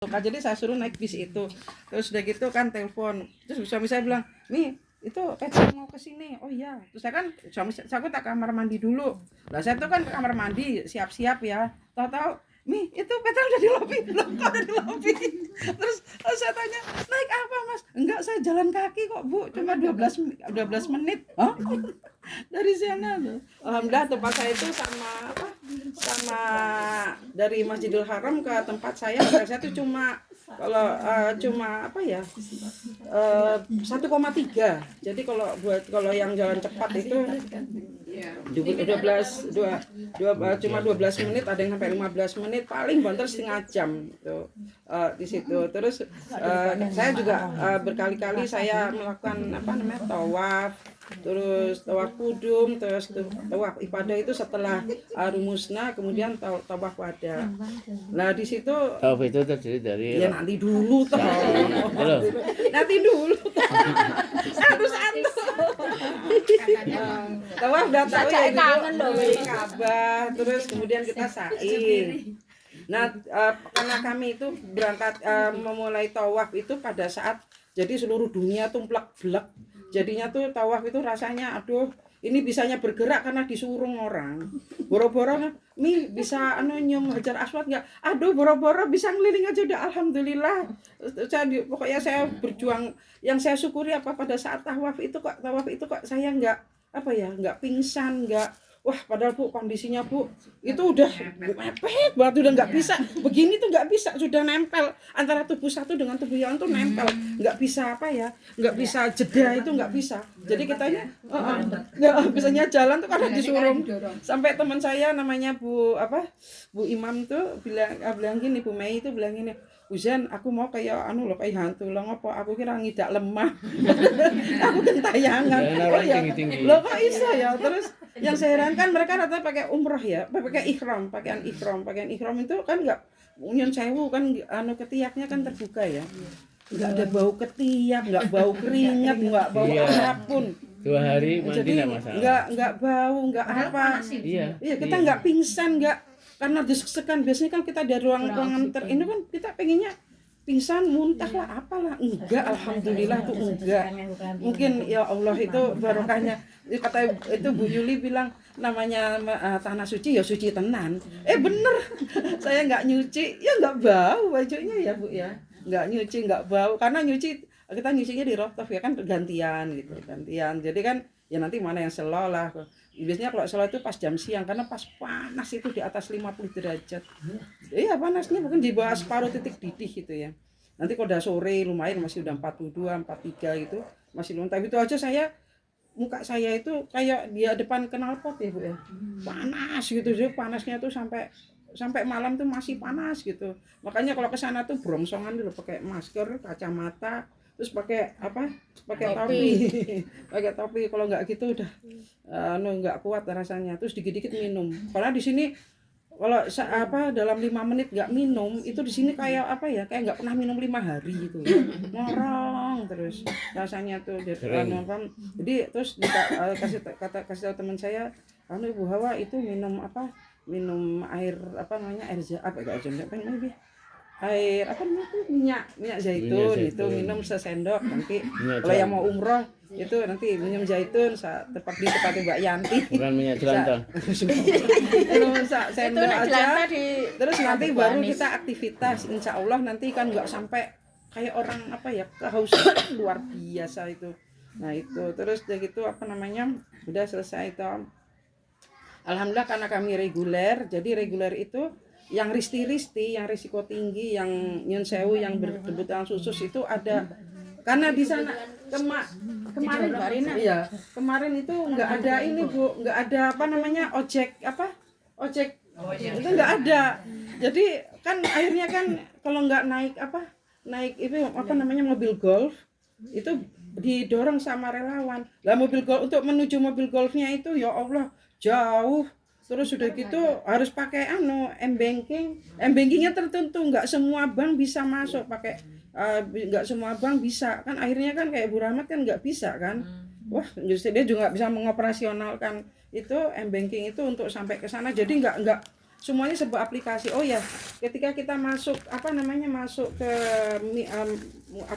Jadi saya suruh naik bis itu. Terus udah gitu kan telepon. Terus suami saya bilang, "Nih, itu Petra mau ke sini." Oh iya. Terus saya kan saya tak kamar mandi dulu. Lah saya tuh kan ke kamar mandi siap-siap ya. Tahu-tahu, "Nih, itu Petra udah di lobi." Loh, kok ada di lobi? Terus saya tanya, "Naik apa, Mas?" "Enggak, saya jalan kaki kok, Bu. Cuma 12 menit." Hah? Dari sana tuh. Alhamdulillah tempat saya itu sama dari Masjidil Haram ke tempat saya tuh cuma cuma 1,3. Jadi kalau yang jalan cepat itu 12 menit, ada yang sampai 15 menit, paling banter setengah jam tuh di situ. Terus saya juga berkali-kali saya melakukan tawaf, terus tawaf kudum, terus tawaf ibadah itu setelah rumusna, kemudian tawaf wada. Nah di situ tawaf itu terdiri dari nanti dulu toh. Nanti dulu harus tawaf udah tahu ya gitu, Ka'bah, terus kemudian kita sa'i. Nah karena kami itu berangkat memulai tawaf itu pada saat jadi seluruh dunia tuh plek-blek. Jadinya tuh tawaf itu rasanya aduh, ini bisanya bergerak karena disuruh orang. Boro-boro bisa nyium Hajar Aswad enggak? Aduh, boro-boro bisa ngeliling aja udah alhamdulillah. Pokoknya saya berjuang, yang saya syukuri pada saat tawaf itu kok saya enggak pingsan, enggak. Wah, padahal Bu kondisinya Bu itu udah mepet banget, udah nggak bisa begini tuh, nggak bisa, sudah nempel antara tubuh satu dengan tubuh yang tuh nempel, nggak bisa nggak bisa jeda, itu nggak bisa. Jadi kitanya nggak bisanya jalan tuh karena disuruh. Sampai teman saya namanya Bu Imam tuh bilang gini, Bu Mei itu bilang gini, "Uzan, aku mau kayak kayak hantu lo ngopo, aku kira ngidak lemah." Aku kentayangan. Oh ya, lo kok bisa ya? Terus yang saya herankan mereka rata pakai umroh ya, pakai pakaian ihram itu kan nggak nyun sewu kan, ketiaknya kan terbuka ya, nggak ada bau ketiak, nggak bau keringat, nggak bau apapun. 2 hari mandi jadi tidak masalah. nggak bau, nggak apa. Iya, kita nggak pingsan, nggak karena desek-desekan. Biasanya kan kita dari ruangan ini kan kita pengennya pingsan, muntah lah, apalah. Enggak, alhamdulillah tuh enggak. Mungkin ya Allah itu barokahnya. Kata itu Bu Yuli bilang namanya tanah suci ya suci tenan. Bener. Saya nggak nyuci, ya nggak bau bajunya ya Bu ya. Nggak nyuci, nggak bau, karena kita nyucinya di rooftop ya kan, gantian gitu, gantian. Jadi kan ya nanti mana yang selo lah. Biasanya kalau selo itu pas jam siang karena pas panas itu di atas 50 derajat. Iya panasnya mungkin di bawah separuh titik didih gitu ya. Nanti kalau udah sore lumayan masih udah 42, 43 gitu masih lumayan. Tapi itu aja muka saya itu kayak di depan knalpot ya Bu ya. Panas gitu, jadi panasnya tuh sampai malam tuh masih panas gitu. Makanya kalau ke sana tuh brongsongan dulu, pakai masker, kacamata, terus pakai topi. Pakai topi, kalau nggak gitu udah nggak kuat rasanya. Terus dikit-dikit minum. Karena di sini kalau dalam 5 menit nggak minum itu di sini kayak kayak nggak pernah minum 5 hari gitu. Ngorong terus rasanya tuh. Jadi terus kasih tahu teman saya, Ibu Hawa itu minum air minyak zaitun itu minum sesendok. Nanti kalau yang mau umroh itu nanti minum zaitun tepat di tempat Mbak Yanti, bukan minyak jelantah. minum sendok aja. Terus nanti baru kita aktivitas, insya Allah nanti kan nggak sampai kayak orang kehausan luar biasa itu. Nah itu terus udah gitu udah selesai itu. Alhamdulillah karena kami reguler, jadi reguler itu yang risti-risti, yang risiko tinggi, yang nyun sewu, yang berkebutuhan khusus itu ada. Karena di sana kemarin itu nggak ada ini Bu, nggak ada ojek itu nggak ada. Jadi kan akhirnya kan kalau nggak naik itu mobil golf itu didorong sama relawan. Lah mobil golf, untuk menuju mobil golfnya itu ya Allah jauh. Terus sudah gitu harus pakai m-bankingnya tertentu, nggak semua bank bisa masuk pakai, nggak semua bank bisa kan. Akhirnya kan kayak Bu Rahmat kan nggak bisa kan. Wah justru dia juga nggak bisa mengoperasionalkan itu m-banking itu untuk sampai ke sana. Jadi nggak semuanya sebuah aplikasi. Oh ya, ketika kita masuk masuk ke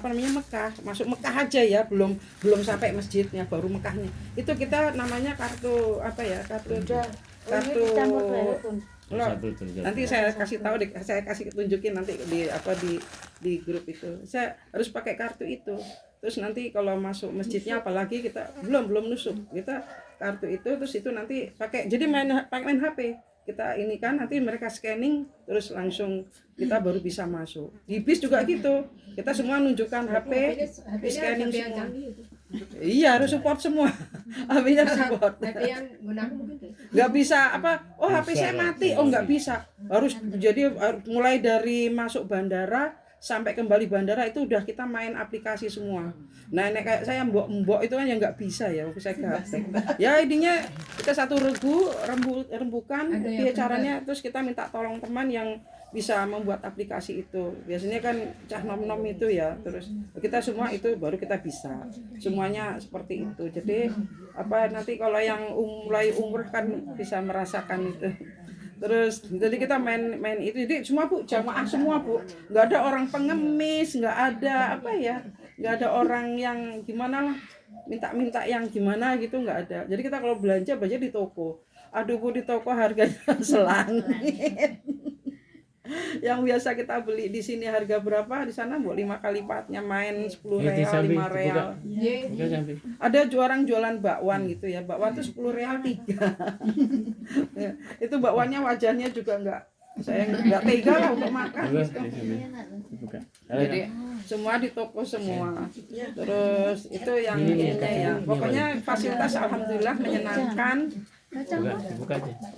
Mekah, masuk Mekah aja ya, belum sampai masjidnya, baru Mekahnya. Itu kita namanya kartu nanti saya kasih tahu, saya kasih tunjukin nanti di grup itu. Saya harus pakai kartu itu. Terus nanti kalau masuk masjidnya, apalagi kita belum nusuk, kita kartu itu, terus itu nanti pakai, jadi main HP kita ini kan, nanti mereka scanning terus langsung kita baru bisa masuk. Di bis juga gitu, kita semua nunjukkan HP, di scanning semua. Iya, harus support semua. HP-nya support. Nggak bisa HP saya mati, nggak bisa. Harus, jadi mulai dari masuk bandara sampai kembali bandara itu udah kita main aplikasi semua. Nah, kayak saya mbok itu kan yang nggak bisa ya, saya gaptek. Ya intinya kita satu rembukan dia caranya, terus kita minta tolong teman yang bisa membuat aplikasi itu. Biasanya kan cah nom-nom itu ya, terus kita semua itu baru kita bisa. Semuanya seperti itu. Jadi nanti kalau yang mulai umur kan bisa merasakan itu. Terus jadi kita main itu, jadi semua Bu, jamaah semua Bu, nggak ada orang pengemis, nggak ada nggak ada orang yang gimana lah, minta yang gimana gitu, nggak ada. Jadi kita kalau belanja di toko, aduh Bu, di toko harganya selangit. Yang biasa kita beli di sini harga berapa, di sana 5 kali lipatnya, main 10 real, 5 real. Ada orang jualan bakwan gitu ya, bakwan tuh 10 real 3. Ya, itu bakwannya wajahnya juga saya nggak tega lah untuk makan. Jadi semua di toko semua. Terus itu yang ini ya, pokoknya fasilitas alhamdulillah menyenangkan.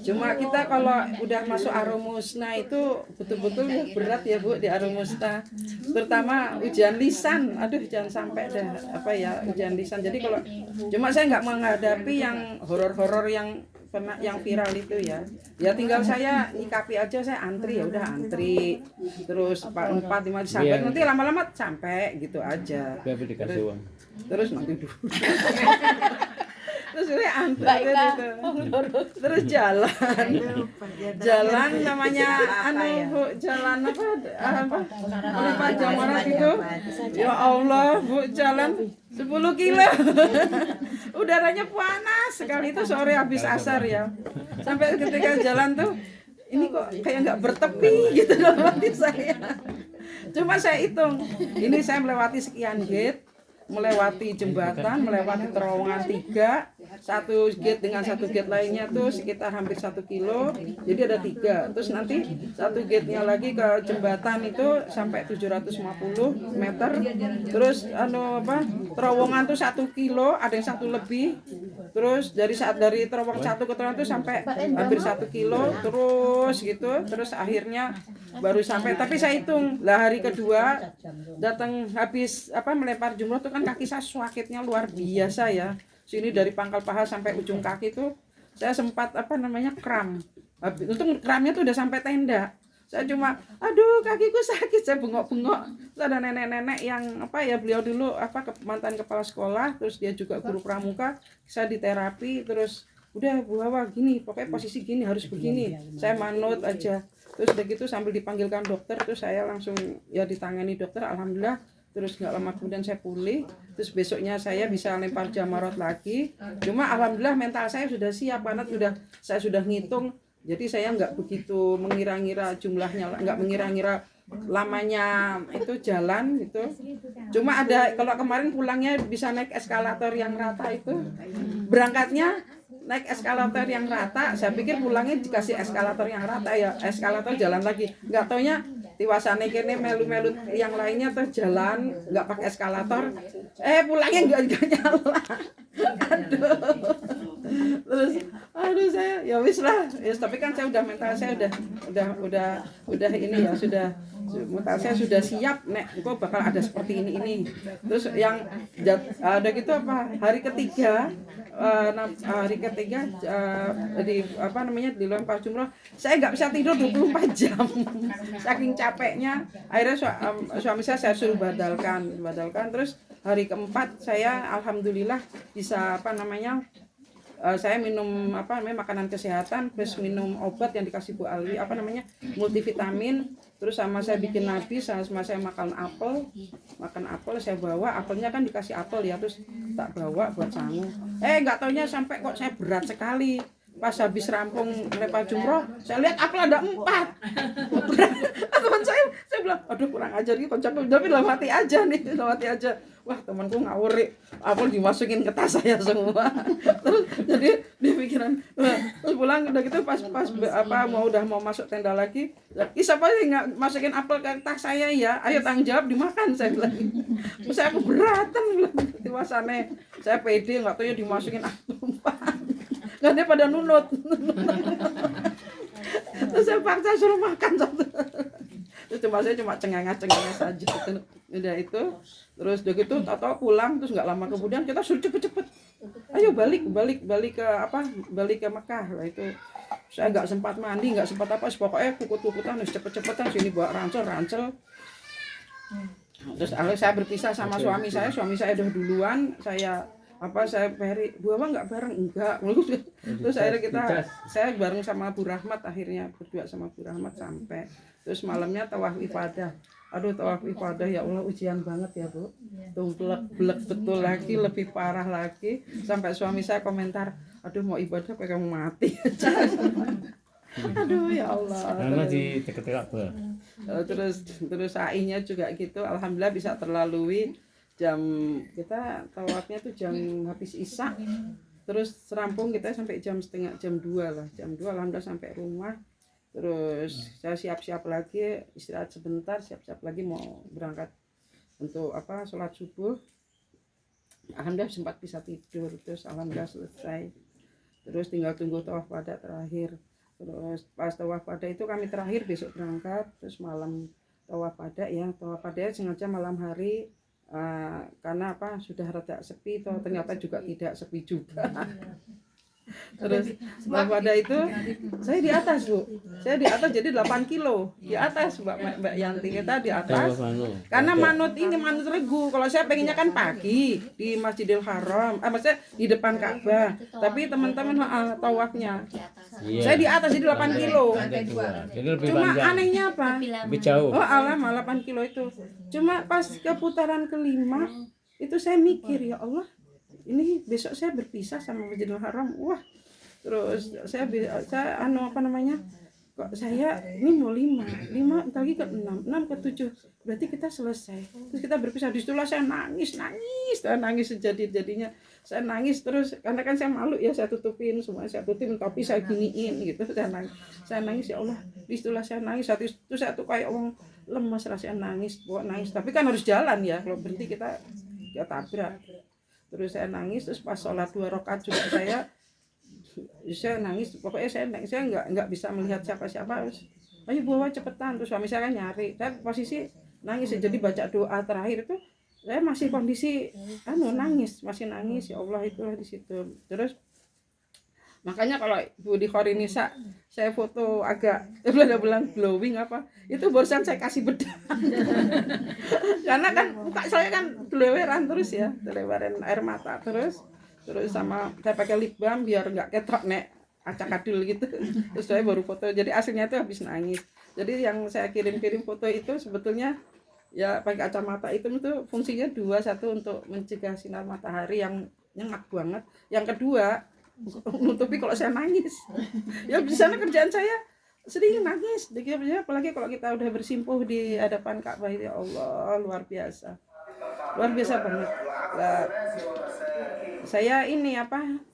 Cuma kita kalau udah masuk Aromusna itu betul-betul berat ya Bu, di Aromusna, terutama ujian lisan. Aduh, jangan sampai dah ujian lisan. Jadi kalau cuma saya nggak menghadapi yang horor-horor yang viral itu ya tinggal saya nyikapi aja, saya antri, ya udah antri, terus 4-5 sampai nanti lama-lama sampai gitu aja. Terus nanti dulu. Terus ini antri gitu. Terus jalan namanya Bu, jalan apa Jamarat itu. Ya Allah Bu, jalan 10 kilo. Udaranya panas sekali, itu sore habis asar ya. Sampai ketika jalan tuh, ini kok kayak nggak bertepi gitu dalam hati saya. Cuma saya hitung, ini saya melewati sekian gate, melewati jembatan, melewati terowongan 3, satu gate dengan satu gate lainnya tuh sekitar hampir 1 kilo, jadi ada 3. Terus nanti satu gate-nya lagi ke jembatan itu sampai 750 meter. Terus terowongan tuh 1 kilo, ada yang 1 lebih. Terus dari terowongan 1 ke terowongan tuh sampai hampir 1 kilo, terus gitu. Terus akhirnya baru sampai. Tapi saya hitung lah, hari kedua datang habis melempar jumroh tuh kan kaki saya sakitnya luar biasa ya. Sini dari pangkal paha sampai ujung kaki tuh saya sempat kram. Untung kramnya tuh udah sampai tenda. Saya cuma aduh kakiku sakit, saya bengok-bengok. Terus ada nenek-nenek yang beliau dulu mantan kepala sekolah, terus dia juga guru pramuka. Saya diterapi, terus udah Bu Hawa gini, pokoknya posisi gini harus begini. Saya manut aja. Terus udah gitu sambil dipanggilkan dokter, terus saya langsung ditangani dokter, alhamdulillah. Terus nggak lama kemudian saya pulih, terus besoknya saya bisa lempar jamarat lagi. Cuma alhamdulillah mental saya sudah siap, karena saya sudah ngitung, jadi saya nggak begitu mengira-ngira jumlahnya, nggak mengira-ngira lamanya itu jalan gitu. Cuma ada, kalau kemarin pulangnya bisa naik eskalator yang rata itu, berangkatnya naik eskalator yang rata, saya pikir pulangnya dikasih eskalator yang rata ya, eskalator jalan lagi, nggak taunya tiwasane kene melu-melu yang lainnya tuh jalan nggak pakai eskalator, pulangnya nggak nyala. Terus saya ya wis lah, tapi kan saya udah mental saya udah ini ya, sudah mental saya sudah siap, kok bakal ada seperti ini. Terus yang ada gitu hari ketiga di lempar jumroh saya nggak bisa tidur 24 jam saking capeknya. Akhirnya suami saya suruh badalkan. Terus hari keempat saya alhamdulillah bisa saya minum apa namanya makanan kesehatan plus minum obat yang dikasih Bu Ali apa namanya multivitamin, terus sama saya bikin nabi sama saya makan apel saya bawa apelnya kan dikasih apel ya, terus tak bawa buat sangu. Nggak taunya sampai kok saya berat sekali. Pas habis rampung lepas jumroh, saya lihat apel ada 4. Teman saya bilang, aduh kurang ajar nih koncoku, tapi dalam hati aja. Wah temanku ngawur, apel dimasukin ke tas saya semua. Terus jadi di pikiran, terus pulang udah gitu pas udah mau masuk tenda lagi, siapa sih nggak masukin apel ke tas saya ya? Ayo tanggung jawab dimakan, saya bilang. Terus saya keberatan bilang, tiwasane saya pede nggak tahu ya dimasukin apel 4. Kan dia pada nunut. Terus saya paksa suruh makan satu. Terus saya cuma cengengah saja. Udah itu, terus udah gitu tahu pulang, terus nggak lama kemudian kita suruh cepet-cepet. Ayo balik ke Mekah lah itu. Saya nggak sempat mandi, nggak sempat apa, pokoknya kukut-kukutan harus cepet-cepetan sini bawa ransel. Terus saya berpisah sama suami saya udah duluan, saya Peri, Bu Awa nggak bareng? Enggak. Terus akhirnya saya bareng sama Bu Rahmat, akhirnya berdua sama Bu Rahmat sampai. Terus malamnya tawaf ifadah. Aduh tawaf ifadah ya Allah ujian banget ya Bu. Tuh belek betul lagi, lebih parah lagi. Sampai suami saya komentar, aduh mau ibadah kayak kamu mati. Aduh ya Allah. Karena di dekat Ka'bah. Terus sa'inya juga gitu, alhamdulillah bisa terlalui. Jam kita tawafnya tuh jam habis isya, terus serampung kita sampai jam 2 lah, jam 2 alhamdulillah sampai rumah. Terus saya siap-siap lagi, istirahat sebentar, siap-siap lagi mau berangkat untuk sholat subuh. Alhamdulillah sempat bisa tidur, terus alhamdulillah selesai. Terus tinggal tunggu tawaf pada terakhir. Terus pas tawaf pada itu kami terakhir besok berangkat, terus malam tawaf pada sengaja malam hari. Karena sudah rada sepi toh, ternyata juga tidak sepi juga. Terus setelah pada itu saya di atas Bu, jadi 8 kilo di atas Mbak Yanti, kita di atas karena manut regu. Kalau saya pengennya kan pagi di Masjidil Haram, maksudnya di depan Ka'bah, tapi teman-teman tawafnya saya di atas jadi 8 kilo. Cuma anehnya apa? Lebih jauh. Alam 8 kilo itu. Cuma pas ke putaran kelima itu saya mikir, ya Allah, ini besok saya berpisah sama Masjidil Haram. Wah, terus saya kok saya ini mau 5 lagi ke 6 ke 7, berarti kita selesai. Terus kita berpisah. Di situlah saya nangis sejadi-jadinya. Saya nangis terus karena kan saya malu ya, saya tutupin semua, saya tutupin topi, saya giniin gitu. Saya nangis ya Allah. Di situlah saya nangis. Saat itu saya tuh kayak orang lemas, rasanya nangis. Tapi kan harus jalan ya, kalau berhenti kita tabrak. Terus saya nangis, terus pas sholat 2 rakaat juga saya nangis. Pokoknya saya nggak bisa melihat siapa-siapa. Ayo bawa cepetan. Terus suami saya kan nyari. Saya posisi nangis, jadi baca doa terakhir itu saya masih kondisi masih nangis. Ya Allah, itulah di situ. Terus makanya kalau Bu di Khorinisa saya foto agak bulan glowing itu barusan saya kasih bedak. Karena kan muka saya kan teleweran terus ya, teleweran air mata terus sama saya pakai lip balm biar nggak ketok acak-adul gitu. Terus saya baru foto, jadi aslinya itu habis nangis. Jadi yang saya kirim foto itu sebetulnya ya pakai kacamata hitam itu fungsinya 2, satu untuk mencegah sinar matahari yang nyengat banget, yang kedua nutupi kalau saya nangis. Ya di sana kerjaan saya sering nangis, apalagi kalau kita udah bersimpuh di hadapan Ka'bah. Ya Allah, luar biasa banget. Saya ini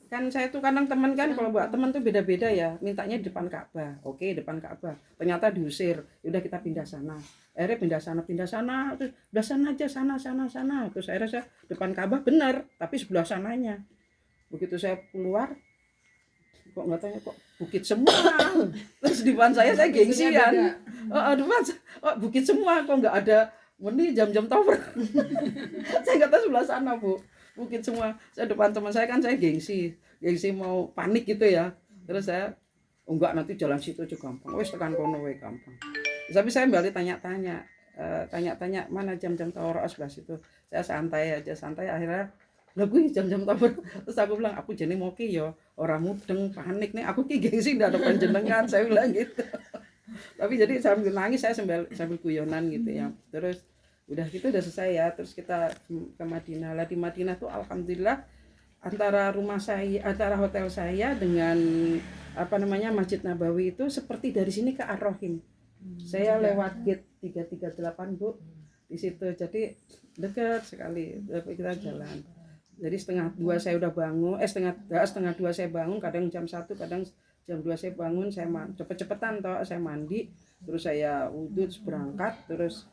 kan saya tuh kadang teman kan, kalau buat teman tuh beda-beda ya, mintanya di depan Ka'bah. Oke, depan Ka'bah. Ternyata diusir. Udah kita pindah sana. Akhirnya pindah sana, terus udah sana aja sana. Terus akhirnya saya depan Ka'bah benar, tapi sebelah sananya. Begitu saya keluar, kok nggak tahu kok bukit semua. Terus di depan saya gengsian. Bukit semua, kok nggak ada. Ini jam-jam tower. Saya nggak tahu sebelah sana Bu, bukit semua. Saya depan teman saya kan, saya gengsi mau panik gitu ya. Terus saya enggak, nanti jalan situ aja gampang. Wes tekan kono we gampang. Tapi saya balik tanya mana jam-jam tower sebelah situ. Saya santai akhirnya Lah kuwi jam-jam tabur. Terus aku bilang aku jane mau ki ya ora mudeng panik nih aku ki gengsi ndak ada panjenengan saya bilang gitu. Tapi jadi sambil nangis saya sambil guyonan gitu ya. Terus udah gitu udah selesai ya. Terus kita ke Madinah. Lah di Madinah tuh alhamdulillah antara rumah saya antara hotel saya dengan apa namanya Masjid Nabawi itu seperti dari sini ke Ar-Rahim. Saya lewat gate 338 Bu di situ, jadi dekat sekali kita jalan. Jadi setengah 2 saya udah bangun, setengah 2 saya bangun, kadang jam 1, kadang jam 2 saya bangun, saya cepet-cepetan toh saya mandi, terus saya wudhu, terus berangkat, terus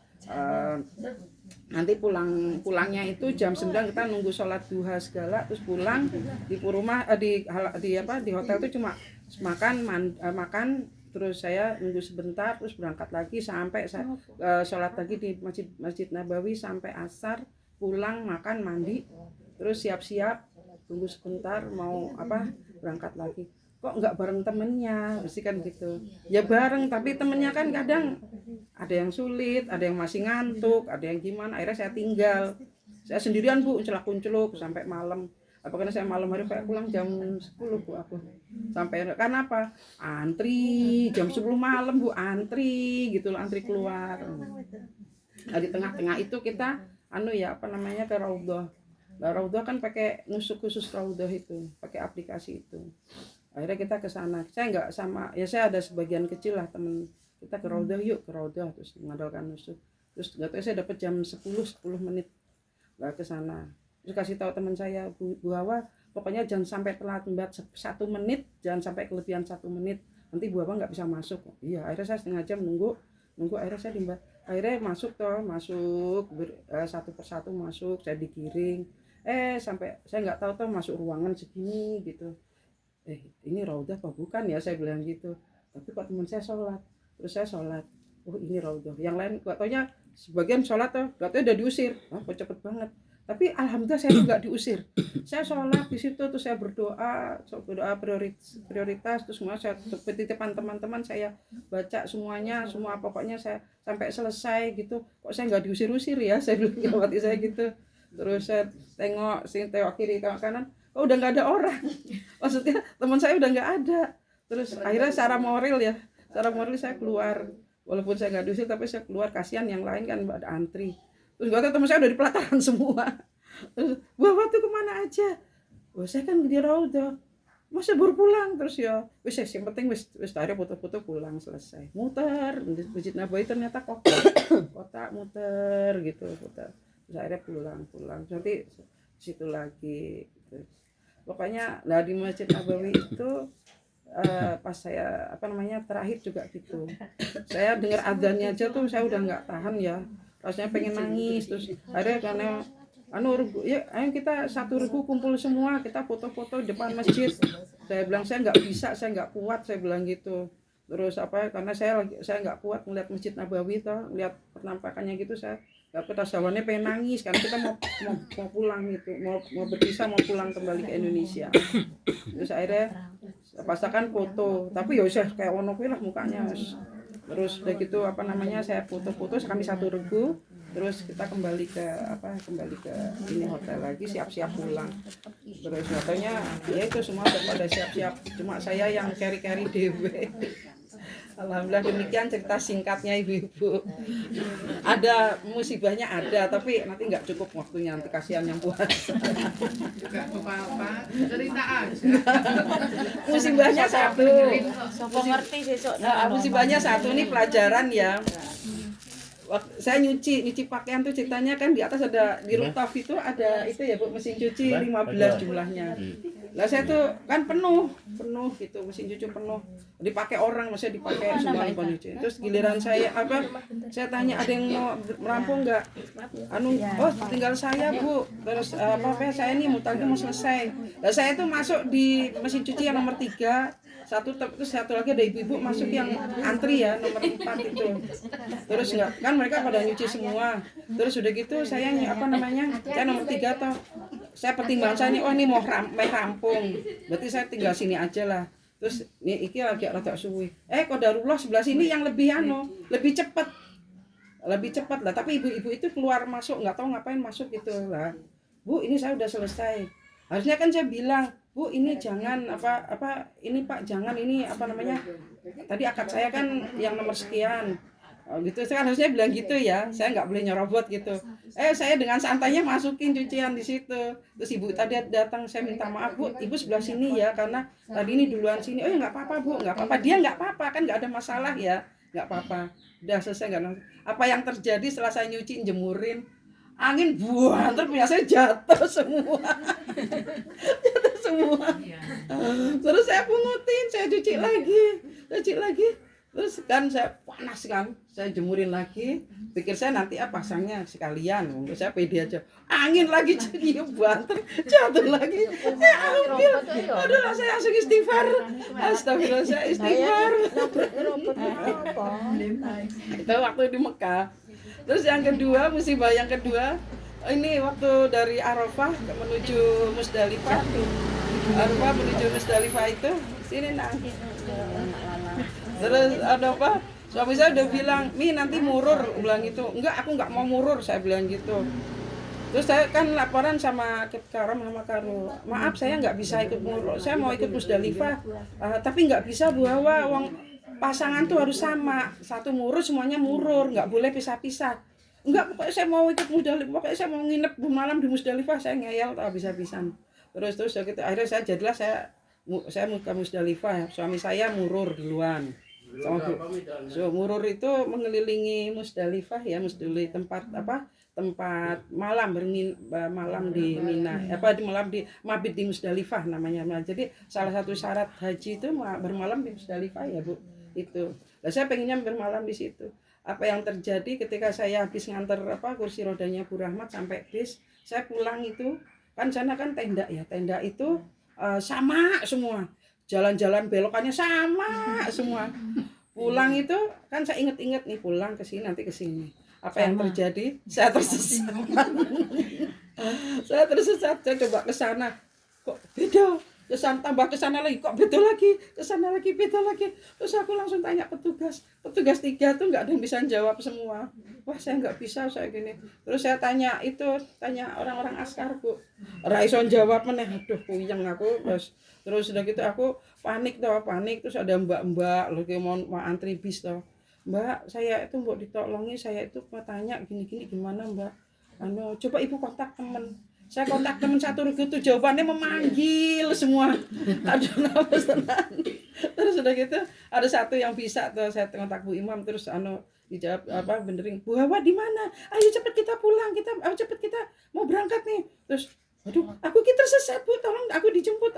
nanti pulangnya itu jam 9 kita nunggu sholat duha segala, terus pulang di rumah di hotel itu cuma makan terus saya nunggu sebentar terus berangkat lagi sampai sholat lagi di Masjid Nabawi sampai asar, pulang makan mandi terus siap-siap tunggu sebentar mau berangkat lagi. Kok nggak bareng temennya mesti kan gitu ya, bareng tapi temennya kan kadang ada yang sulit, ada yang masih ngantuk, ada yang gimana, akhirnya saya tinggal, saya sendirian Bu, celak-kunceluk sampai malam. Karena saya malam hari kayak pulang jam 10 Bu aku sampai, karena apa, antri jam 10 malam Bu, antri gitu loh, antri keluar. Nah, di tengah-tengah itu kita ke Raudhah. Nah, Raudhah kan pakai nusuk khusus Raudhah itu, pakai aplikasi itu. Akhirnya kita ke sana. Saya nggak sama, ya saya ada sebagian kecil lah temen kita ke Raudhah yuk, ke Raudhah terus mengandalkan nusuk. Terus nggak tahu saya dapat jam 10 menit nggak ke sana. Terus kasih tahu teman saya Bu Hawa, pokoknya jangan sampai telat 1 menit, jangan sampai kelebihan 1 menit. Nanti Bu Hawa nggak bisa masuk. Iya, akhirnya saya setengah jam nunggu akhirnya saya akhirnya masuk satu persatu masuk, saya digiring. Sampai saya nggak tahu masuk ruangan segini gitu. Ini Raudhah apa bukan ya, saya bilang gitu. Tapi kok teman saya sholat, terus saya sholat, oh ini Raudhah. Yang lain katanya sebagian sholat katanya udah diusir, kok cepet banget. Tapi alhamdulillah saya nggak diusir. Saya sholat di situ, terus saya berdoa prioritas, terus semua saya titipan teman-teman saya baca semuanya, semua pokoknya saya sampai selesai gitu. Kok saya nggak diusir-usir ya, saya bilang waktu saya gitu. Terus saya tengok kiri, tengok kanan, udah nggak ada orang. Maksudnya teman saya udah nggak ada. Terus akhirnya secara moral saya keluar, walaupun saya nggak diusir tapi saya keluar, kasihan yang lain kan ada antri. Terus gak tahu teman saya udah di pelataran semua. Terus Bapak tuh kemana aja? Saya kan di Raudhah, masa baru pulang. Terus ya wis yang penting wis akhirnya foto-foto pulang, selesai muter di Masjid Nabawi, ternyata kotak muter gitu, putar. Terus akhirnya pulang nanti situ lagi gitu. Pokoknya di Masjid Nabawi itu pas saya terakhir juga gitu, saya dengar adzannya aja tuh saya udah nggak tahan ya, rasanya pengen nangis. Terus akhirnya karena ayo kita 1.000 kumpul semua, kita foto-foto depan masjid. Saya bilang saya nggak bisa, saya nggak kuat, saya bilang gitu. Terus karena saya nggak kuat melihat Masjid Nabawi lihat penampakannya gitu, saya nggak ketasawannya pengen nangis karena kita mau pulang gitu, mau berpisah, mau pulang kembali ke Indonesia. Terus akhirnya pasakan foto, tapi ya usah kayak ono kuwi lah mukanya. Terus udah gitu saya foto-foto, kami 1.000, terus kita kembali ke ini hotel lagi, siap-siap pulang. Terus katanya ya itu semua pada siap-siap, cuma saya yang carry dewe. Alhamdulillah, demikian cerita singkatnya Ibu-ibu. Ada musibahnya ada, tapi nanti nggak cukup waktunya, nanti kasihan yang puasa. Enggak apa-apa, cerita aja. Musibahnya satu. Musibahnya satu, ini pelajaran ya. Saya nyuci pakaian tuh ceritanya kan di atas ada, di rooftop itu ada itu ya Bu, mesin cuci 15 jumlahnya. Lah saya tuh kan penuh gitu, mesin cuci penuh, dipakai orang, maksudnya dipakai semua pencuci. Terus giliran saya saya tanya ada yang mau merampung nggak? Tinggal saya Bu. Terus saya ini mutangnya mau selesai. Lah saya tuh masuk di mesin cuci yang nomor 3. Terus satu lagi ada ibu-ibu masuk yang antri ya, nomor 4 itu. Terus kan mereka pada nyuci semua. Terus udah gitu saya saya nomor 3 toh. Saya pertimbangan saya ini mau rampung. Berarti saya tinggal sini aja lah. Terus iki lagi rada suwi. Qadarullah sebelah sini yang lebih lebih cepat lah, tapi ibu-ibu itu keluar masuk nggak tahu ngapain masuk gitu lah. Bu ini saya udah selesai. Harusnya kan saya bilang, Bu ini jangan ini Pak jangan ini apa namanya, tadi akad saya kan yang nomor sekian. Gitu saya kan harusnya bilang gitu ya, saya nggak boleh nyerobot gitu. Saya dengan santainya masukin cucian di situ. Terus ibu tadi datang, saya minta maaf Bu, ibu sebelah sini ya karena tadi ini duluan sini. Oh ya nggak apa-apa Bu, nggak apa-apa. Dia nggak apa-apa kan, nggak ada masalah ya, nggak apa-apa. Udah selesai nggak. Apa yang terjadi setelah saya nyuci jemurin, angin buah terus punya saya jatuh semua. Jatuh semua. Terus saya pungutin, saya cuci lagi. Terus kan saya panas kan, saya jemurin lagi, pikir saya nanti pasangnya sekalian, saya pede aja. Angin lagi jadi banter, jatuh lagi. Saya ambil, aduh lah saya langsung istighfar. Astagfirullah, saya istighfar. Itu waktu di Mekah. Terus yang kedua, musibah yang kedua, ini waktu dari Arafah menuju Musdalifah. Arafah menuju Musdalifah itu, sini nang. Terus ada apa? Suami saya udah bilang, Mi nanti murur, bilang gitu. Enggak, aku nggak mau murur, saya bilang gitu. Terus saya kan laporan sama Karam sama Karo. Maaf saya nggak bisa ikut murur, saya mau ikut Musdalifah. Tapi nggak bisa Bu Hawa, uang pasangan tuh harus sama. Satu murur semuanya murur, nggak boleh pisah-pisah. Enggak, pokoknya saya mau ikut Musdalifah, pokoknya saya mau nginep malam di Musdalifah, saya ngeyel tak habis-habisan. Terus gitu, akhirnya saya mau ke Musdalifah, suami saya murur duluan. Murur itu mengelilingi Musdalifah ya, tempat malam malam di Mina, malam di mabit di Musdalifah namanya. Jadi salah satu syarat haji itu bermalam di Musdalifah ya Bu. Itu. Nah, saya pengennya bermalam di situ. Apa yang terjadi ketika saya habis nganter kursi rodanya Bu Rahmat sampai bis, saya pulang itu kan sana kan tenda ya. Tenda itu sama semua. Jalan-jalan belokannya sama semua. Pulang itu kan saya inget-inget nih, pulang ke sini nanti ke sini. Apa yang terjadi? Saya tersesat. Saya coba ke sana. Kok beda? Tambah ke sana lagi, kok beda lagi? Ke sana lagi, beda lagi. Terus aku langsung tanya petugas 3 tuh nggak ada yang bisa jawab semua. Wah, saya nggak bisa, saya gini. Terus saya tanya orang-orang askar Bu. Raison jawab meneh, aduh puyeng aku. Terus udah gitu aku panik terus ada mbak-mbak lagi mau antri bis toh. Mbak, saya itu mau ditolongi, saya itu mau tanya gini-gini gimana Mbak? Coba Ibu kontak temen. Saya kontak temen satu regu itu jawabannya memanggil semua. Aduh nafas tenan. Terus udah gitu ada satu yang bisa tuh, saya kontak Bu Imam terus dijawab benerin, Bu Hawa di mana? Ayo cepet kita pulang, cepet kita mau berangkat nih. Terus aduh, aku tersesat Bu, tolong aku dijemput.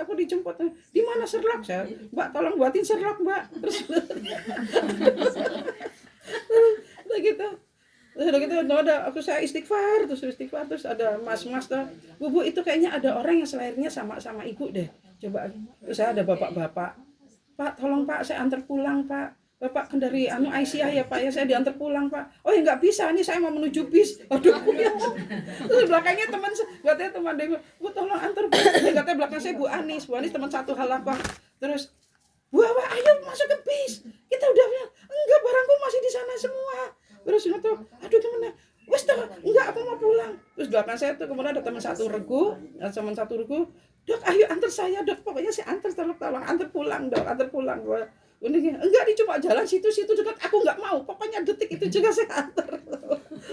Di mana Sherlock? Saya, Mbak tolong buatin Sherlock Mbak. Terus udah gitu saya istighfar terus ada mas-mas tuh, Bu itu kayaknya ada orang yang selahirnya sama Ibu deh. Coba terus saya ada bapak-bapak, Pak tolong Pak saya antar pulang Pak. Bapak kan dari Aisyah ya Pak ya, saya diantar pulang Pak. Oh ya nggak bisa, ini saya mau menuju bis. Aduh ya. Terus belakangnya katanya teman dia, Bu tolong antar Bu. Katanya belakang saya Bu Anis teman satu halaqah. Terus Bu Hawa ayo masuk ke bis. Kita udah bilang, enggak barangku masih di sana semua. Terus itu, aduh temennya, wes enggak aku mau pulang. Terus belakang saya tuh kemudian ada teman satu regu, Dok ayo antar saya Dok, pokoknya saya antar tolong antar pulang Dok, antar pulang. Enggak dia cuma jalan situ dekat, aku nggak mau, pokoknya detik itu juga saya antar.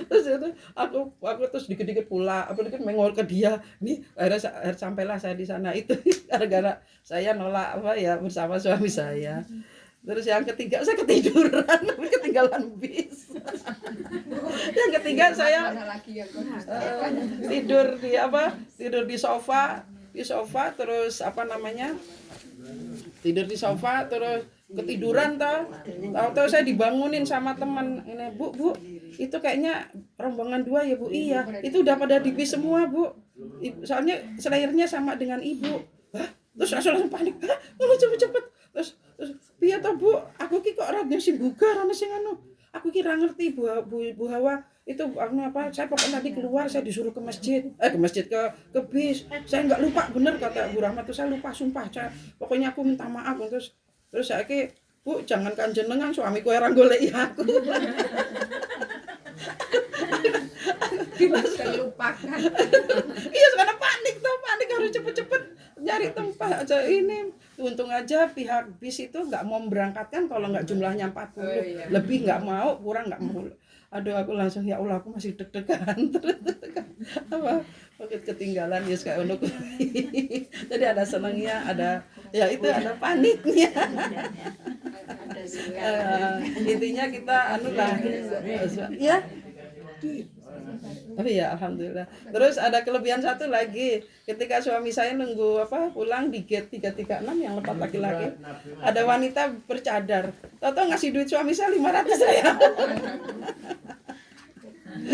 Terus itu aku terus dikit-dikit pula, dikit mengol ke dia. Nih akhirnya sampailah saya di sana itu gara-gara saya nolak bersama suami saya. Terus yang ketiga saya ketiduran, ketinggalan bis. Yang ketiga saya tidur di sofa terus tidur di sofa terus ketiduran tahu saya dibangunin sama teman ini, Bu itu kayaknya rombongan 2 ya Bu. Iya itu udah pada di bis semua Bu, soalnya selahirnya sama dengan Ibu. Terus langsung panik, cepet terus piye to Bu, aku ki kok rada sing bugar ana sing aku kira ngerti Bu Hawa itu saya pokoknya tadi keluar saya disuruh ke masjid ke bis, saya nggak lupa bener kata Bu Rahmat tuh, saya lupa sumpah pokoknya aku minta maaf. Terus saya ki Bu jangan kan jenengan suamiku yang goleki aku. Dilupakan. Iya sekarang ini untung aja pihak bis itu nggak mau memberangkatkan kalau nggak jumlahnya 40. Lebih nggak mau, kurang nggak mau. Aduh, aku langsung ya Allah, aku masih deg-degan. Apa ketinggalan ya kayak untuk. Jadi ada senangnya, ada ya itu ada paniknya. Intinya kita ya. Oh iya, alhamdulillah. Terus ada kelebihan satu lagi, ketika suami saya nunggu pulang di gate 336 yang tempat laki-laki, ada wanita bercadar. Tahu ngasih duit suami saya 500 saya.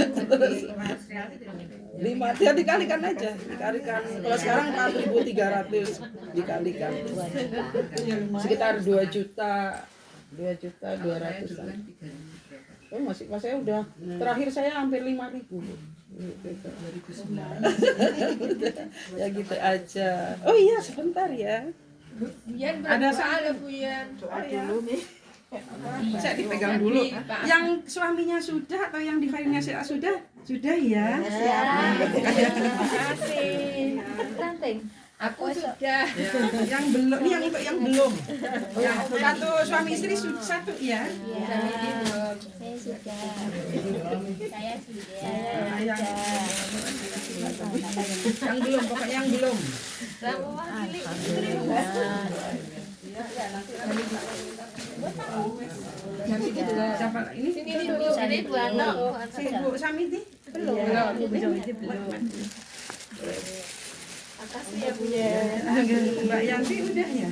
Terus 5 ya dikalikan aja, dikalikan. Kalau sekarang 4.300 dikalikan. Sekitar 2.200.000. Oh, masih pas saya udah terakhir saya hampir 5.000. Ya gitu aja. Oh iya, sebentar ya. Ada soal Bu Yan. Soal dulu nih. Saya dipegang dulu. Yang suaminya sudah atau yang dikawinnya sudah? Sudah ya. Terima kasih. Cantik. Aku sudah. Yang belum, ini yang belum. Yang satu suami istri satu ya. Saya sudah. Saya sudah. Yang belum, pokoknya yang belum. Siapa ini? Sini Bu Ano. Si Bu Samiti? Belum. Makasih ya Bu ya. Mbak Yanti udah ya?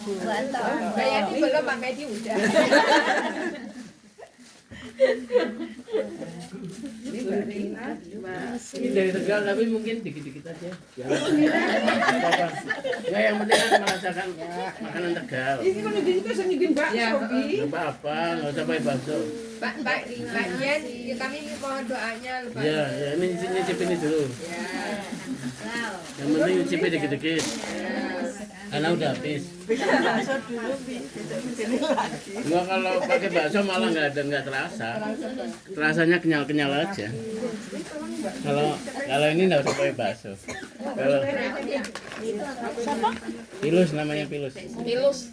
Bu Anto. Mbak Yanti belum, Mbak Medi udah. Ini Mbak Rina. Ini dari Tegal tapi mungkin dikit-dikit aja. Apa-apa. Enggak, yang penting kan merasakan makanan Tegal. Ini kan itu senggigin bakso, Bi. Enggak apa-apa, enggak usah pakai bakso. Mbak Yen, kami mohon doanya lupa. Ya, ini nyicipin ini dulu. Yang penting nyicipin dikit-dikit. Karena udah habis. Enggak, kalau pakai bakso malah nggak terasa. Rasanya kenyal-kenyal aja. Kalau ini nggak usah pakai bakso. Kalau pilus namanya pilus. Pilus.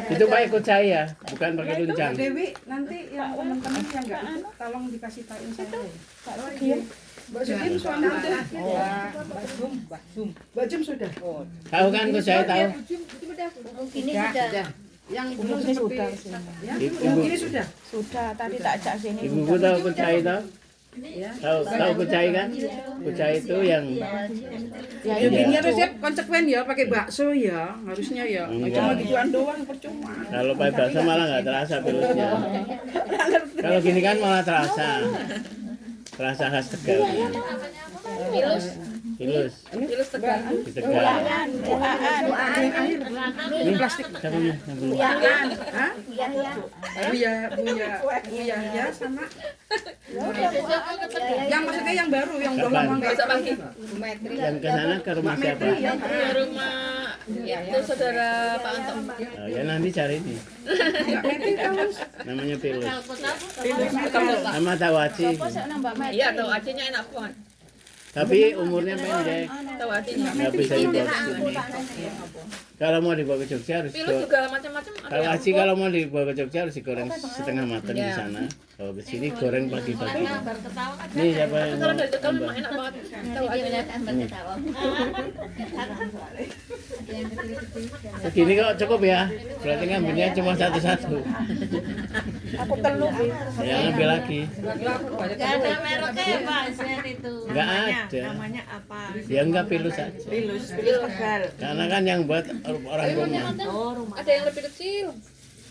Itu pakai kucai ya, bukan pakai luncang. Dewi, nanti yang teman-teman yang nggak ikut, tolong dikasih tahuin saya. Mbak Sugiem suami udah. Mbak Jum sudah. Tahu kan kucai tahu? Ini sudah. Yang belum sudah. Ibu Ini sudah. Sudah, tadi tak ajak sini. Ibuku tahu kucai tahu? Tahu kucai kan? Kucai itu yang Ya ini harus ya konsekuen ya pakai bakso ya, harusnya ya. Cuma gituan doang percuma. kalau pakai bakso malah nggak terasa pilusnya. Kalau gini kan malah terasa. Terasa khas Tegal. Pilus. Pilus. Pilus Tegal. Di Tegal. Ini plastik. Siapanya? Hah? Buya ya sama. Yang maksudnya yang baru, yang belum lama nggak Besok pagi. Yang ke sana ke rumah siapa? Ke rumah itu saudara Pak Anto. Oh, ya nanti cari ini. Namanya Pilus. Sama Tawaci. Iya, tahu acinya enak banget. Tapi umurnya pendek. Tahu acinya. Nggak bisa dibawa ke sini. Kalau mau dibawa ke Jogja harus Pilus juga macam-macam. Tawaci kalau mau dibawa ke Jogja harus digoreng setengah matang di sana. Kalau ke sini goreng pagi-pagi. Nih siapa yang Kalau mau dari Tegal tambah? memang enak banget. Tahu acinya. Segini kok cukup ya. Berarti ngambilnya cuma satu-satu. Aku teluk. Ya ngambil lagi. Gak ada mereknya ya Pak, Sen itu. Enggak ada. Namanya apa? Ya enggak Pilus aja. Pilus Tegal. Karena kan yang buat orang rumah. Oh, rumah. Ada yang lebih kecil.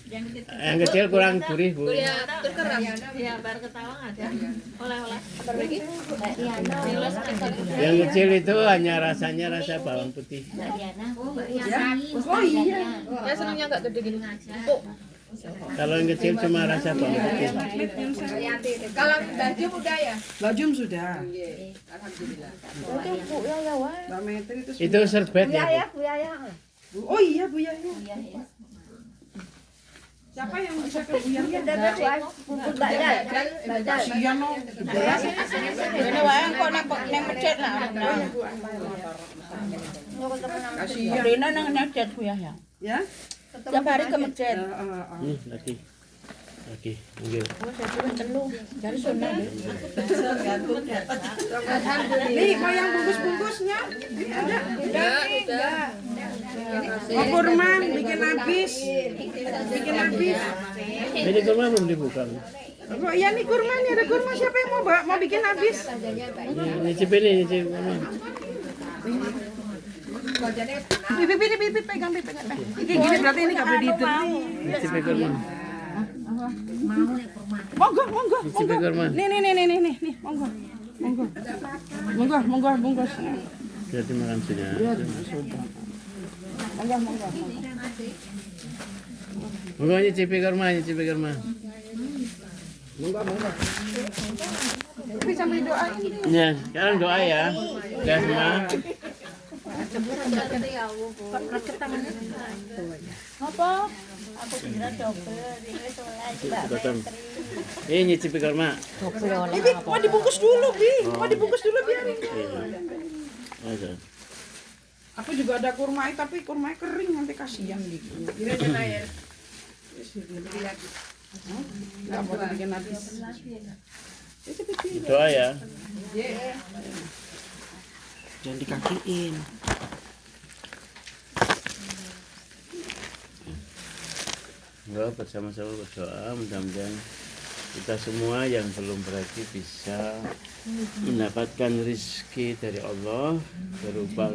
Yang kecil kurang gurih, Bu. Kuliah terkeras. Ya, bar ketawang ada. Oleh-oleh. Apa lagi? Mbak Diana. Pilus Tegal. Yang kecil itu hanya rasanya rasa bawang putih. Mbak Diana. Oh iya. Saya senangnya nggak gede gini. Empuk. Kalau yang kecil cuma rasa bawang putih. Kalau baju udah ya? Mbak Jum sudah. Alhamdulillah. Itu Bu Yaya wae. Mbak Metri itu sudah. Itu serbet ya, Bu? Bu Yaya. Oh iya Bu Yaya. Iya, iya. Siapa yang bisa ke Bu Yaya? Bubur bakda. Kasihan loh. Ini wae kok nang masjid lah. Oh iya Bu. Kasihan. Rina nang ngajat ku ya. Ya. Tiap hari ke masjid. Lagi. Enggak. Oh, saya turun telu. Dari sunnah deh. Nih, mau yang bungkus-bungkusnya? Ini ada. Mau kurma, bikin habis. Ini kurma belum dibuka. Oh iya nih kurma nih, ada kurma. Siapa yang mau Mbak? Mau bikin habis? Nyicip kurma. Bibit pegang. Ini gini berarti ini nggak boleh dihitung. Nyicip kurma. Monggo. Nyicip kurma. Nih, monggo. Bungkus. Jadi makan sudah. Monggo nyicip kurma. Monggo. Tapi sambil doain. Ya, sekarang doa ya. Udah semua. Apa? Aku kira double, ini sholat. Potong. Ini nyicip kurma. Bi, mau dibungkus dulu, Bi. Biarin. Ada. Aku juga ada kurma, tapi kurma kering nanti kasihan gitu. Nggak boleh bikin habis. Doa ya. Jangan dikakiin. Enggak, bersama-sama berdoa mudah-mudahan kita semua yang belum berhaji bisa mendapatkan rezeki dari Allah berupa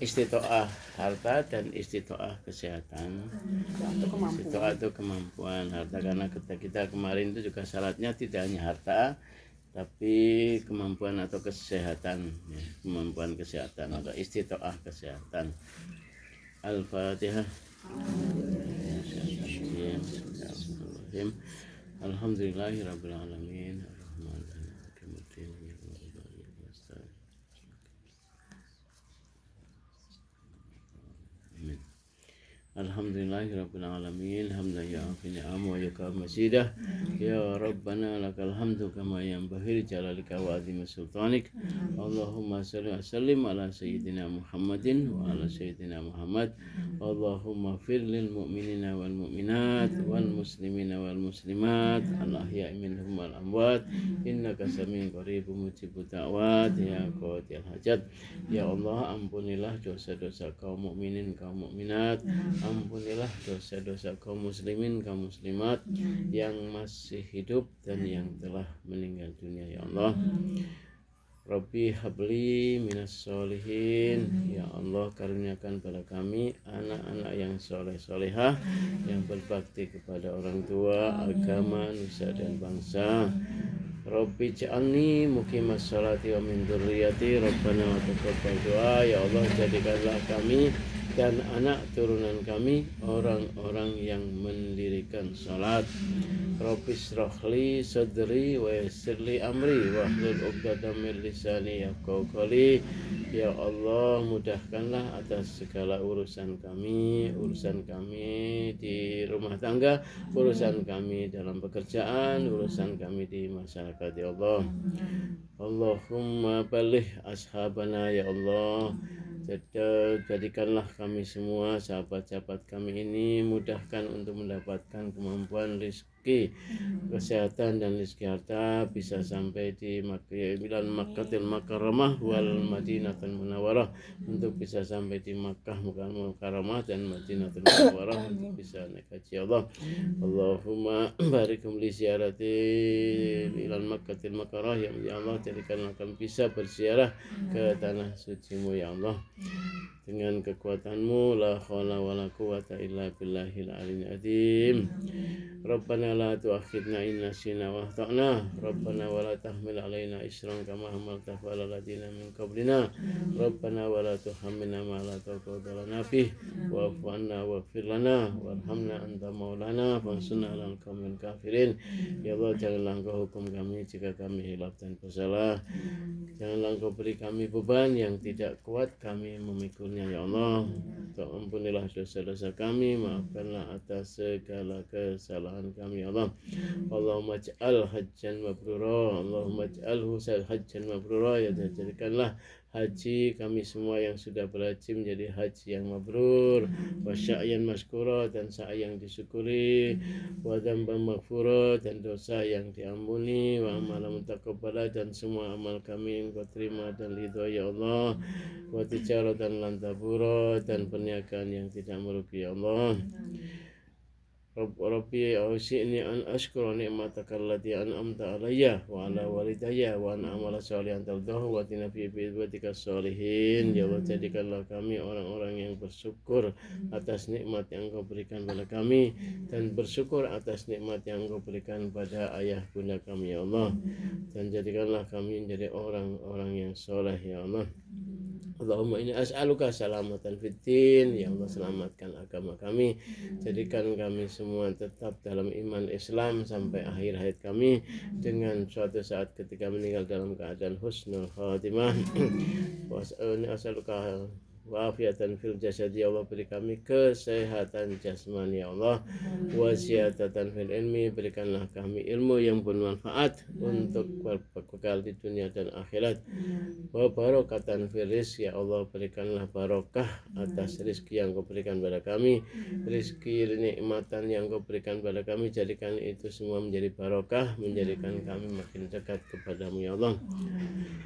istitoah harta dan istitoah kesehatan. Istitoah itu kemampuan harta, karena kita kemarin itu juga syaratnya tidak hanya harta tapi kemampuan atau kesehatan ya, kemampuan kesehatan atau istitoah kesehatan. Al-Fatihah. Bismillahirrahmanirrahim. Alhamdulillahirabbil alamin. Arrahmanirrahim. Amin. Alhamdulillahirabbil alamin. Hamdan ya'fi ni'amahu wa yakam masidah. Ya Rabbana lakal hamdu kama yanbaghi li jalalika wa azimi sultanik. Allahumma shalli wa sallim ala sayyidina Muhammadin wa ala sayyidina Muhammad. Allahumma fir lil mu'minina wal mu'minat wal muslimina wal muslimat al ahya'i minhum wal amwat innaka samiun qaribun mujibud da'wat ya qadiyal hajat. Ya Allah, ampunilah dosa-dosa kaum mukminin kaum mukminat, ampunilah dosa-dosa kaum muslimin kaum muslimat yang masih hidup dan yang telah meninggal dunia ya Allah. Rabbi habli minas solihin. Ya Allah, karuniakan pada kami anak-anak yang soleh-solehah, yang berbakti kepada orang tua, agama, nusa dan bangsa. Rabbi ja'alni muqimas sholati wa min dzurriyyati rabbana wa taqabbal doa. Ya Allah, jadikanlah kami dan anak turunan kami orang-orang yang mendirikan salat. Rabbi shrahli sadri wa yassirli amri wahlul 'uqdatam min lisani yafqahu qawli. Ya Allah, mudahkanlah atas segala urusan kami di rumah tangga, urusan kami dalam pekerjaan, urusan kami di masyarakat ya Allah. Allahumma balligh ashabana ya Allah. Jadikanlah kami semua, sahabat-sahabat kami ini mudahkan untuk mendapatkan kemampuan rezeki, kesehatan dan rezeki harta, bisa sampai di Makkatil Mukarramah wal Madinatul Munawwarah, untuk bisa sampai di Makkah Mukarramah dan Madinatul Munawwarah, untuk bisa naik haji Allah. Allahumma barikum li ziyarati ilal Makkatil Mukarramah ya Allah, jadikanlah kami bisa berziarah ke tanah suci-Mu ya Allah. Dengan kekuatanmu, la haula wala quwata illa billahil aliyyil azim. Rabbana la tu'akhidna in nasina wa akhtana. Rabbana wa la tahmil alaina isran kama hamaltahu 'alal ladzina min qablina. Rabbana wa la tuhammilna ma la taqata lana bih. Wa'fu 'anna waghfir lana warhamna anta maulana fansurna 'alal qaumil kafirin. Ya Allah, janganlah Engkau hukum kami jika kami hilaf dan bersalah. Janganlah Engkau beri kami beban yang tidak kuat kami memikulnya ya Allah. Ampunilah dosa-dosa kami, maafkanlah atas segala kesalahan kami ya Allah. Allahumma ij'al hajjan mabrura, Allahumma ij'alhu hajjan mabrura, ya jadikanlah haji kami semua yang sudah berhaji menjadi haji yang mabrur, wa sya'yan maskura dan sa'i yang disyukuri, wa dzamban maghfura dan dosa yang diampuni, wa amalan mutaqabbala dan semua amal kami yang kau terima dan ridho ya Allah, wa tijaratan lan tabura dan perniagaan yang tidak merugi ya Allah. Rabbi awsi'ni an ashkura ni'mataka allati an'amta alayya wa ala walidayya wa an amala sholihan tardahu wa atina fi ibadatika sholihin. Ya Allah, jadikanlah kami orang-orang yang bersyukur atas nikmat yang Engkau berikan pada kami dan bersyukur atas nikmat yang Engkau berikan pada ayah bunda kami ya Allah, dan jadikanlah kami menjadi orang-orang yang soleh ya Allah. Allahumma inni as'aluka salamatan fiddin, ya Allah selamatkan agama kami, jadikan kami semua tetap dalam iman Islam sampai akhir hayat kami, dengan suatu saat ketika meninggal dalam keadaan husnul khatimah. Wa as'aluka wa'afiatan fil jasad, ya Allah beri kami kesehatan jasmani ya Allah, wa ziyadatan fil ilmi, berikanlah kami ilmu yang bermanfaat untuk berbekal di dunia dan akhirat, wa barokatan fil rizq, ya Allah berikanlah barokah atas rezeki yang Kau berikan pada kami, rezeki nikmatan yang Kau berikan pada kami, jadikan itu semua menjadi barokah, menjadikan kami makin dekat kepadamu ya Allah.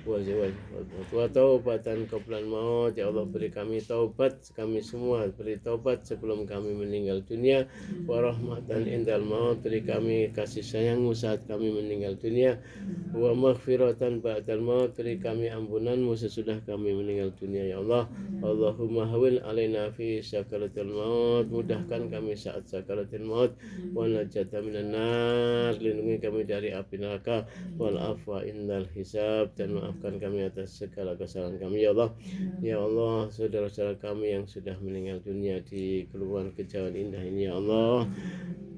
Wa taubatan qablan maut, ya Allah beri kami taubat, kami semua beri taubat sebelum kami meninggal dunia, wa rahmatan indal maut, beri kami kasih sayangmu saat kami meninggal dunia, wa maghfiratan ba'dal maut, beri kami ampunanmu sesudah kami meninggal dunia ya Allah. Allahumma hawil alaina fi sakaratil maut, mudahkan kami saat sakaratil maut, wa najata minan nar, lindungi kami dari api neraka, wal afwa indal hisab, dan maafkan kami atas segala kesalahan kami ya Allah. Ya Allah, saudara-saudara kami yang sudah meninggal dunia di keluhan kejauhan indah ini ya Allah,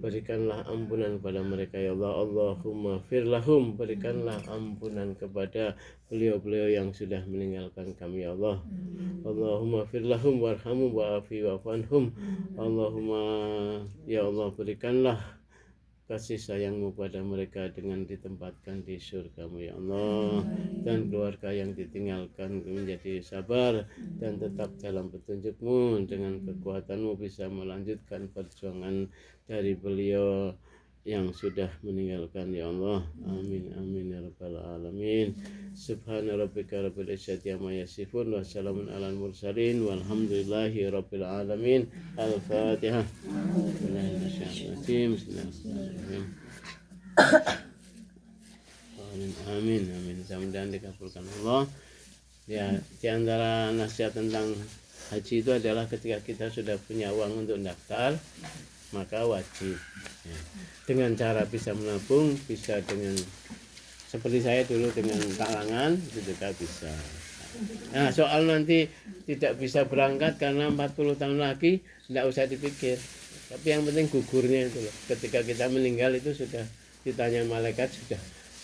berikanlah ampunan kepada mereka ya Allah. Allahumma firlahum, berikanlah ampunan kepada beliau-beliau yang sudah meninggalkan kami ya Allah. Allahumma firlahum warhamhum wa'afi wa'fanhum. Allahumma ya Allah, berikanlah kasih sayangmu pada mereka dengan ditempatkan di surgamu ya Allah, dan keluarga yang ditinggalkan menjadi sabar dan tetap dalam petunjukmu, dengan kekuatanmu bisa melanjutkan perjuangan dari beliau yang sudah meninggalkan ya Allah. Amin amin ya rabbal alamin. Subhana rabbika rabbil izzati amma yasifun, wa salamun alal mursalin, walhamdulillahi rabbil alamin. Al-Fatihah. Bismillahirrahmanirrahim. Amin amin amin. Mudah-mudahan dikabulkan Allah. Ya, di antara nasihat tentang haji itu adalah ketika kita sudah punya uang untuk daftar, maka wajib ya, dengan cara bisa menabung, bisa dengan seperti saya dulu dengan talangan itu juga bisa. Nah, soal nanti tidak bisa berangkat karena 40 tahun lagi, tidak usah dipikir, tapi yang penting gugurnya itu loh. Ketika kita meninggal itu sudah ditanya malaikat,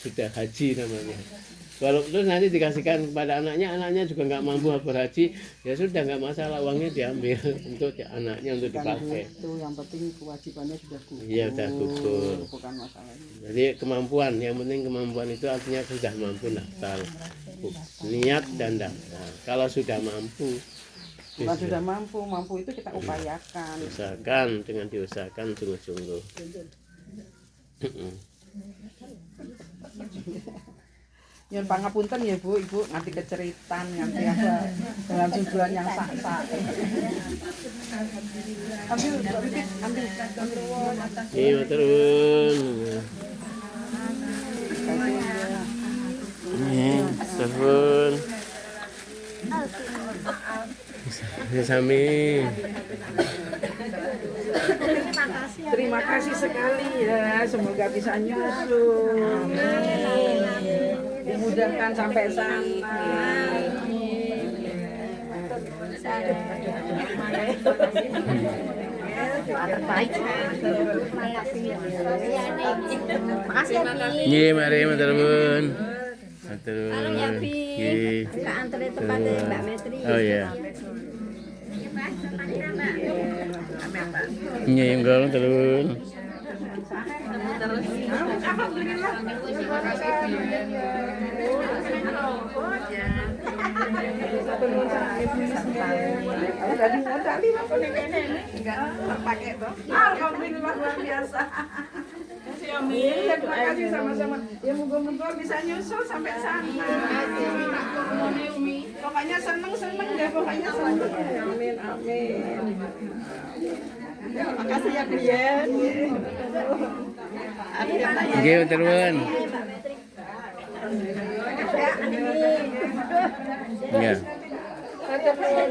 sudah haji namanya. Kalau terus nanti dikasihkan kepada anaknya juga nggak mampu berhaji, ya sudah nggak masalah, uangnya diambil untuk anaknya untuk dipakai. Itu yang penting kewajibannya sudah gugur. Iya, sudah gugur. Bukan masalahnya. Jadi kemampuan, yang penting kemampuan itu artinya sudah mampu daftar, niat dan daftar. Kalau sudah mampu, bukan sudah mampu itu kita upayakan. Usahakan, dengan diusahakan sungguh-sungguh. Ya pangapunten ya Bu, Ibu nganti keceritan, nganti apa dalam tujuan yang sak-sak. Ambil Iya turun. Turun. Ya Sami. Terima kasih sekali ya, semoga bisa nyusul. Dimudahkan sampai sana. Makasih ya, Iya, mari matur nuwun. Matur Halo ya, nuwun. Pi. Nggih. Kita anterin tempatnya Mbak Metri. Oh iya. Nggih, enggak turun. Alhamdulillah. Kalau tadi modal 50 nenek enggak terpakai toh. Alhamdulillah luar biasa. Amin. Ya, terima kasih sama-sama. Ya moga-moga bisa nyusul sampai sana. Pokoknya seneng-seneng deh, pokoknya seneng. Amin, amin. Makasih ya Bian. Oke, turun. Ya. Kata banget.